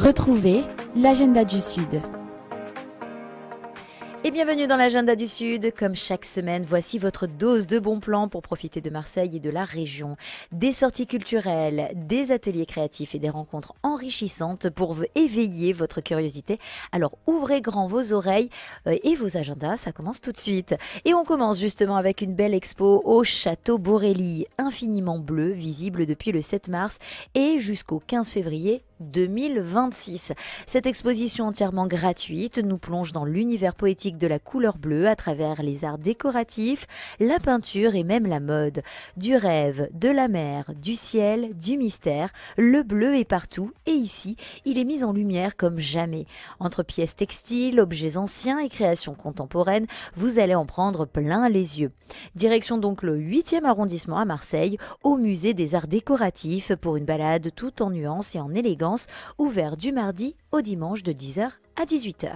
Retrouvez l'agenda du Sud. Et bienvenue dans l'agenda du Sud. Comme chaque semaine, voici votre dose de bons plans pour profiter de Marseille et de la région. Des sorties culturelles, des ateliers créatifs et des rencontres enrichissantes pour éveiller votre curiosité. Alors ouvrez grand vos oreilles et vos agendas, ça commence tout de suite. Et on commence justement avec une belle expo au Château Borelli, infiniment bleu, visible depuis le 7 mars et jusqu'au 15 février 2026. Cette exposition entièrement gratuite nous plonge dans l'univers poétique de la couleur bleue à travers les arts décoratifs, la peinture et même la mode. Du rêve, de la mer, du ciel, du mystère, le bleu est partout et ici, il est mis en lumière comme jamais. Entre pièces textiles, objets anciens et créations contemporaines, vous allez en prendre plein les yeux. Direction donc le 8e arrondissement à Marseille, au musée des arts décoratifs pour une balade tout en nuances et en élégance, ouvert du mardi au dimanche de 10h à 18h.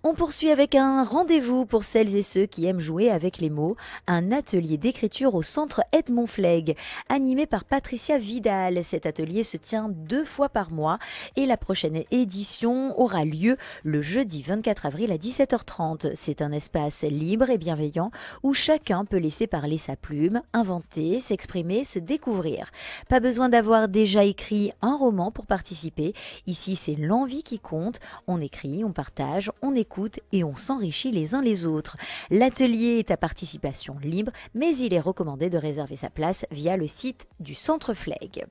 On poursuit avec un rendez-vous pour celles et ceux qui aiment jouer avec les mots, un atelier d'écriture au centre Edmond Flegg, animé par Patricia Vidal. Cet atelier se tient 2 fois par mois et la prochaine édition aura lieu le jeudi 24 avril à 17h30. C'est un espace libre et bienveillant où chacun peut laisser parler sa plume, inventer, s'exprimer, se découvrir. Pas besoin d'avoir déjà écrit un roman pour participer. Ici, c'est l'envie qui compte. On écrit, on partage, on écoute et on s'enrichit les uns les autres. L'atelier est à participation libre, mais il est recommandé de réserver sa place via le site du Centre Flegg.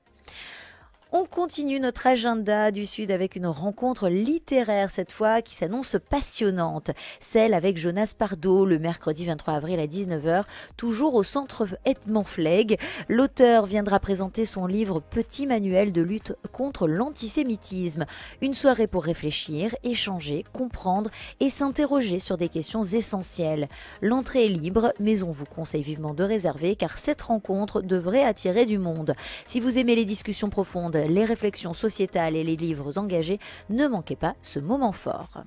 On continue notre agenda du Sud avec une rencontre littéraire cette fois qui s'annonce passionnante. Celle avec Jonas Pardo le mercredi 23 avril à 19h, toujours au centre Edmond Flegg. L'auteur viendra présenter son livre Petit manuel de lutte contre l'antisémitisme. Une soirée pour réfléchir, échanger, comprendre et s'interroger sur des questions essentielles. L'entrée est libre, mais on vous conseille vivement de réserver car cette rencontre devrait attirer du monde. Si vous aimez les discussions profondes, les réflexions sociétales et les livres engagés, ne manquez pas ce moment fort.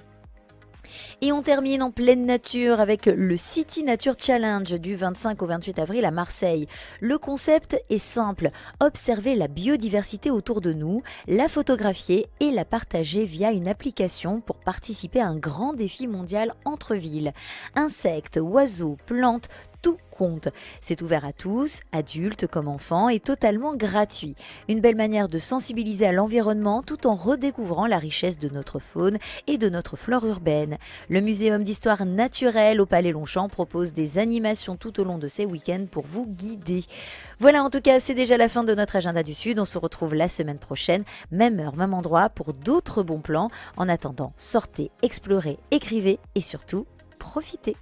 Et on termine en pleine nature avec le City Nature Challenge du 25 au 28 avril à Marseille. Le concept est simple, observer la biodiversité autour de nous, la photographier et la partager via une application pour participer à un grand défi mondial entre villes. Insectes, oiseaux, plantes, tout compte. C'est ouvert à tous, adultes comme enfants, et totalement gratuit. Une belle manière de sensibiliser à l'environnement tout en redécouvrant la richesse de notre faune et de notre flore urbaine. Le Muséum d'histoire naturelle au Palais Longchamp propose des animations tout au long de ces week-ends pour vous guider. Voilà, en tout cas, c'est déjà la fin de notre agenda du Sud. On se retrouve la semaine prochaine, même heure, même endroit, pour d'autres bons plans. En attendant, sortez, explorez, écrivez et surtout, profitez.